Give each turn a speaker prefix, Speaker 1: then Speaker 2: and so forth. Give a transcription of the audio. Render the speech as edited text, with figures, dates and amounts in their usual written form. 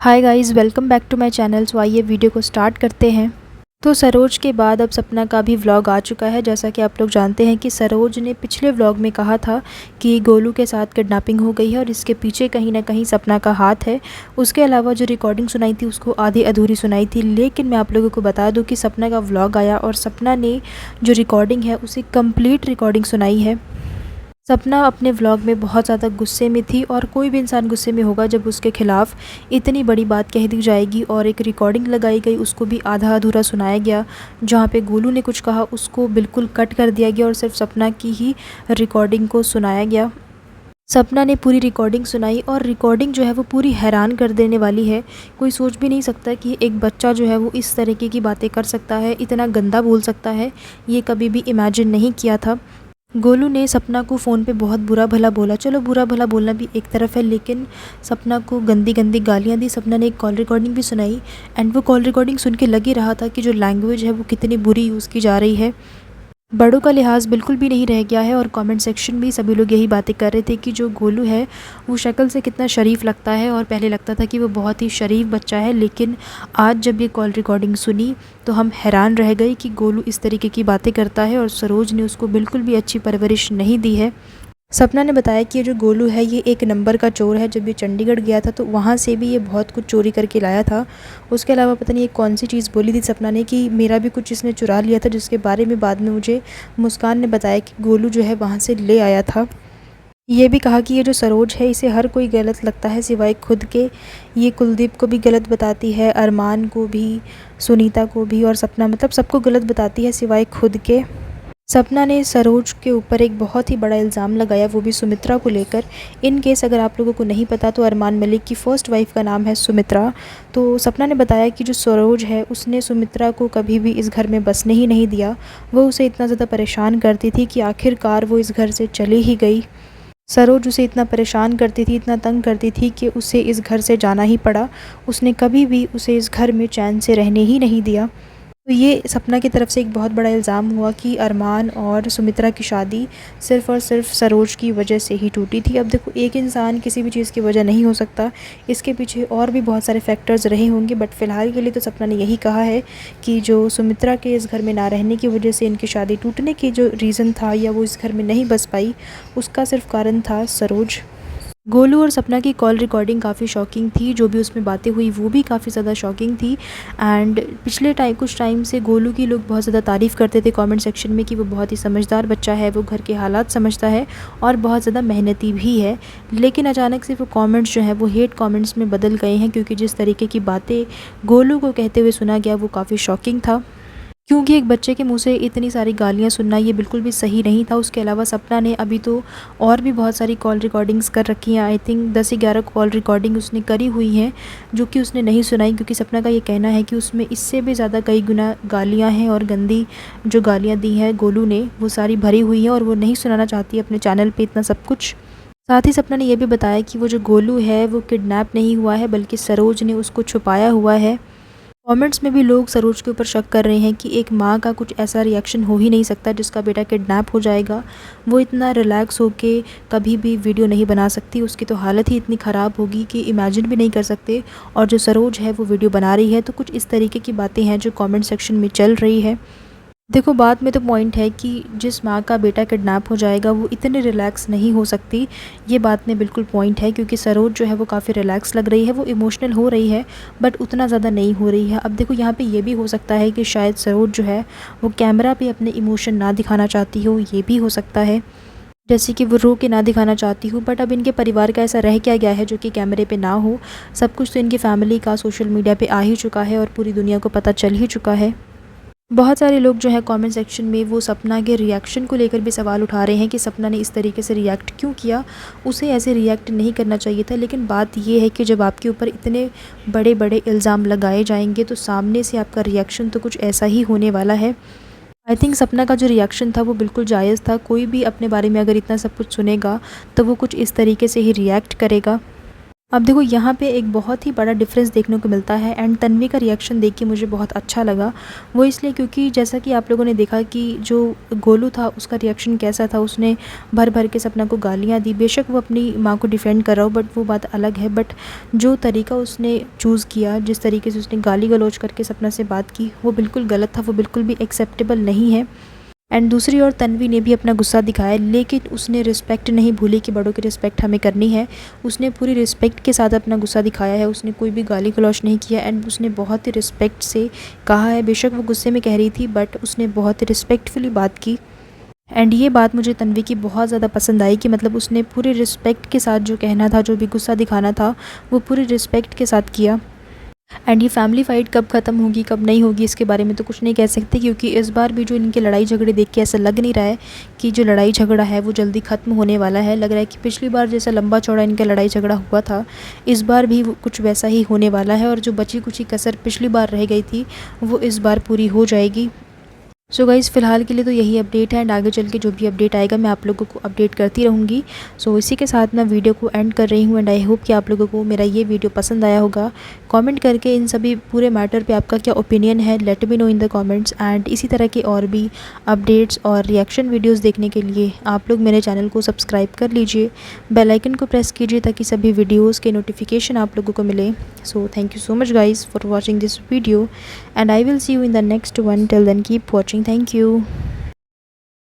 Speaker 1: Hi guys, welcome back to my channel. So आइए video को start करते हैं। तो सरोज के बाद अब सपना का भी व्लॉग आ चुका है। जैसा कि आप लोग जानते हैं कि सरोज ने पिछले व्लॉग में कहा था कि गोलू के साथ किडनैपिंग हो गई है और इसके पीछे कहीं ना कहीं सपना का हाथ है। उसके अलावा जो रिकॉर्डिंग सुनाई थी उसको आधी अधूरी सुनाई थी, लेकिन मैं आप लोगों को बता दूं कि सपना का व्लॉग आया और सपना ने जो रिकॉर्डिंग है उसे कंप्लीट रिकॉर्डिंग सुनाई है। सपना अपने व्लॉग में बहुत ज़्यादा गुस्से में थी और कोई भी इंसान गुस्से में होगा जब उसके खिलाफ़ इतनी बड़ी बात कह दी जाएगी और एक रिकॉर्डिंग लगाई गई उसको भी आधा अधूरा सुनाया गया। जहाँ पे गोलू ने कुछ कहा उसको बिल्कुल कट कर दिया गया और सिर्फ सपना की ही रिकॉर्डिंग को सुनाया गया। सपना ने पूरी रिकॉर्डिंग सुनाई और रिकॉर्डिंग जो है वो पूरी हैरान कर देने वाली है। कोई सोच भी नहीं सकता कि एक बच्चा जो है वो इस तरीके की बातें कर सकता है, इतना गंदा बोल सकता है। ये कभी भी इमेजिन नहीं किया था। गोलू ने सपना को फ़ोन पे बहुत बुरा भला बोला। चलो बुरा भला बोलना भी एक तरफ है, लेकिन सपना को गंदी गंदी गालियाँ दी। सपना ने एक कॉल रिकॉर्डिंग भी सुनाई एंड वो कॉल रिकॉर्डिंग सुन के लग ही रहा था कि जो लैंग्वेज है वो कितनी बुरी यूज़ की जा रही है। बड़ों का लिहाज बिल्कुल भी नहीं रह गया है और कमेंट सेक्शन में सभी लोग यही बातें कर रहे थे कि जो गोलू है वो शक्ल से कितना शरीफ लगता है और पहले लगता था कि वो बहुत ही शरीफ बच्चा है, लेकिन आज जब ये कॉल रिकॉर्डिंग सुनी तो हम हैरान रह गए कि गोलू इस तरीके की बातें करता है और सरोज ने उसको बिल्कुल भी अच्छी परवरिश नहीं दी है। सपना ने बताया कि ये जो गोलू है ये एक नंबर का चोर है। जब ये चंडीगढ़ गया था तो वहाँ से भी ये बहुत कुछ चोरी करके लाया था। उसके अलावा पता नहीं ये कौन सी चीज़ बोली थी सपना ने कि मेरा भी कुछ इसने चुरा लिया था, जिसके बारे में बाद में मुझे मुस्कान ने बताया कि गोलू जो है वहाँ से ले आया था। ये भी कहा कि ये जो सरोज है इसे हर कोई गलत लगता है सिवाय खुद के। ये कुलदीप को भी गलत बताती है, अरमान को भी, सुनीता को भी और सपना, मतलब सबको गलत बताती है सिवाय खुद के। सपना ने सरोज के ऊपर एक बहुत ही बड़ा इल्ज़ाम लगाया, वो भी सुमित्रा को लेकर। इन केस अगर आप लोगों को नहीं पता तो अरमान मलिक की फ़र्स्ट वाइफ का नाम है सुमित्रा। तो सपना ने बताया कि जो सरोज है उसने सुमित्रा को कभी भी इस घर में बसने ही नहीं दिया। वो उसे इतना ज़्यादा परेशान करती थी कि आखिरकार वो इस घर से चली ही गई। सरोज उसे इतना परेशान करती थी, इतना तंग करती थी कि उसे इस घर से जाना ही पड़ा। उसने कभी भी उसे इस घर में चैन से रहने ही नहीं दिया। तो ये सपना की तरफ से एक बहुत बड़ा इल्ज़ाम हुआ कि अरमान और सुमित्रा की शादी सिर्फ़ और सिर्फ सरोज की वजह से ही टूटी थी। अब देखो, एक इंसान किसी भी चीज़ की वजह नहीं हो सकता, इसके पीछे और भी बहुत सारे फैक्टर्स रहे होंगे, बट फ़िलहाल के लिए तो सपना ने यही कहा है कि जो सुमित्रा के इस घर में ना रहने की वजह से इनकी शादी टूटने की जो रीज़न था या वो इस घर में नहीं बस पाई, उसका सिर्फ कारण था सरोज। गोलू और सपना की कॉल रिकॉर्डिंग काफ़ी शॉकिंग थी। जो भी उसमें बातें हुई वो भी काफ़ी ज़्यादा शॉकिंग थी। एंड पिछले कुछ टाइम से गोलू की लोग बहुत ज़्यादा तारीफ़ करते थे कमेंट सेक्शन में कि वो बहुत ही समझदार बच्चा है, वो घर के हालात समझता है और बहुत ज़्यादा मेहनती भी है। लेकिन अचानक से वो कमेंट्स जो है वो हेट कमेंट्स में बदल गए हैं, क्योंकि जिस तरीके की बातें गोलू को कहते हुए सुना गया वो काफ़ी शॉकिंग था। क्योंकि एक बच्चे के मुंह से इतनी सारी गालियाँ सुनना ये बिल्कुल भी सही नहीं था। उसके अलावा सपना ने अभी तो और भी बहुत सारी कॉल रिकॉर्डिंग्स कर रखी हैं। आई थिंक 10-11 कॉल रिकॉर्डिंग उसने करी हुई हैं जो कि उसने नहीं सुनाई, क्योंकि सपना का ये कहना है कि उसमें इससे भी ज़्यादा कई गुना गालियाँ हैं और गंदी जो गालियाँ दी हैं गोलू ने वो सारी भरी हुई हैं और वो नहीं सुनाना चाहती अपने चैनल पर इतना सब कुछ। साथ ही सपना ने यह भी बताया कि वो जो गोलू है वो किडनैप नहीं हुआ है, बल्कि सरोज ने उसको छुपाया हुआ है। कमेंट्स में भी लोग सरोज के ऊपर शक कर रहे हैं कि एक माँ का कुछ ऐसा रिएक्शन हो ही नहीं सकता जिसका बेटा किडनैप हो जाएगा। वो इतना रिलैक्स होके कभी भी वीडियो नहीं बना सकती, उसकी तो हालत ही इतनी ख़राब होगी कि इमेजिन भी नहीं कर सकते। और जो सरोज है वो वीडियो बना रही है, तो कुछ इस तरीके की बातें हैं जो कमेंट सेक्शन में चल रही है। देखो, बात में तो पॉइंट है कि जिस माँ का बेटा किडनैप हो जाएगा वो इतने रिलैक्स नहीं हो सकती। ये बात में बिल्कुल पॉइंट है, क्योंकि सरोज जो है वो काफ़ी रिलैक्स लग रही है, वो इमोशनल हो रही है बट उतना ज़्यादा नहीं हो रही है। अब देखो, यहाँ पे ये भी हो सकता है कि शायद सरोज जो है वो कैमरा पे अपने इमोशन ना दिखाना चाहती हो, ये भी हो सकता है, जैसे कि वो रो के ना दिखाना चाहती हूँ। बट अब इनके परिवार का ऐसा रह क्या गया है जो कि कैमरे पे ना हो। सब कुछ तो इनकी फैमिली का सोशल मीडिया पे आ ही चुका है और पूरी दुनिया को पता चल ही चुका है। बहुत सारे लोग जो है कमेंट सेक्शन में वो सपना के रिएक्शन को लेकर भी सवाल उठा रहे हैं कि सपना ने इस तरीके से रिएक्ट क्यों किया, उसे ऐसे रिएक्ट नहीं करना चाहिए था। लेकिन बात ये है कि जब आपके ऊपर इतने बड़े बड़े इल्ज़ाम लगाए जाएंगे तो सामने से आपका रिएक्शन तो कुछ ऐसा ही होने वाला है। आई थिंक सपना का जो रिएक्शन था वो बिल्कुल जायज़ था। कोई भी अपने बारे में अगर इतना सब कुछ सुनेगा तो वो कुछ इस तरीके से ही रिएक्ट करेगा। अब देखो यहाँ पे एक बहुत ही बड़ा डिफरेंस देखने को मिलता है एंड तन्वी का रिएक्शन देख के मुझे बहुत अच्छा लगा। वो इसलिए क्योंकि जैसा कि आप लोगों ने देखा कि जो गोलू था उसका रिएक्शन कैसा था, उसने भर भर के सपना को गालियाँ दी। बेशक वो अपनी माँ को डिफेंड कर रहा हो बट वो बात अलग है, बट जो तरीका उसने चूज़ किया, जिस तरीके से उसने गाली गलौज करके सपना से बात की, वो बिल्कुल गलत था, वो बिल्कुल भी एक्सेप्टेबल नहीं है। एंड दूसरी ओर तन्वी ने भी अपना गुस्सा दिखाया, लेकिन उसने रिस्पेक्ट नहीं भूली कि बड़ों की रिस्पेक्ट हमें करनी है। उसने पूरी रिस्पेक्ट के साथ अपना गुस्सा दिखाया है, उसने कोई भी गाली गलौज नहीं किया एंड उसने बहुत ही रिस्पेक्ट से कहा है। बेशक वो गुस्से में कह रही थी बट उसने बहुत ही रिस्पेक्टफुली बात की। एंड ये बात मुझे तन्वी की बहुत ज़्यादा पसंद आई कि मतलब उसने पूरी रिस्पेक्ट के साथ जो कहना था, जो भी गुस्सा दिखाना था, वो पूरी रिस्पेक्ट के साथ किया। एंड ये फैमिली फाइट कब ख़त्म होगी कब नहीं होगी इसके बारे में तो कुछ नहीं कह सकते, क्योंकि इस बार भी जो इनके लड़ाई झगड़े देख के ऐसा लग नहीं रहा है कि जो लड़ाई झगड़ा है वो जल्दी ख़त्म होने वाला है। लग रहा है कि पिछली बार जैसा लंबा चौड़ा इनका लड़ाई झगड़ा हुआ था, इस बार भी कुछ वैसा ही होने वाला है और जो बची कुची कसर पिछली बार रह गई थी वो इस बार पूरी हो जाएगी। सो गाइज़ फ़िलहाल के लिए तो यही अपडेट है एंड आगे चल के जो भी अपडेट आएगा मैं आप लोगों को अपडेट करती रहूँगी। सो इसी के साथ मैं वीडियो को एंड कर रही हूँ एंड आई होप कि आप लोगों को मेरा ये वीडियो पसंद आया होगा। कमेंट करके इन सभी पूरे मैटर पे आपका क्या ओपिनियन है, let me know in the comments. And इसी तरह के और भी अपडेट्स और रिएक्शन वीडियोज़ देखने के लिए आप लोग मेरे चैनल को सब्सक्राइब कर लीजिए, बेल आइकन को प्रेस कीजिए ताकि सभी वीडियोज़ के नोटिफिकेशन आप लोगों को मिले। So thank you so much guys for watching this video and I will see you in the next one. Till then keep watching. Thank you.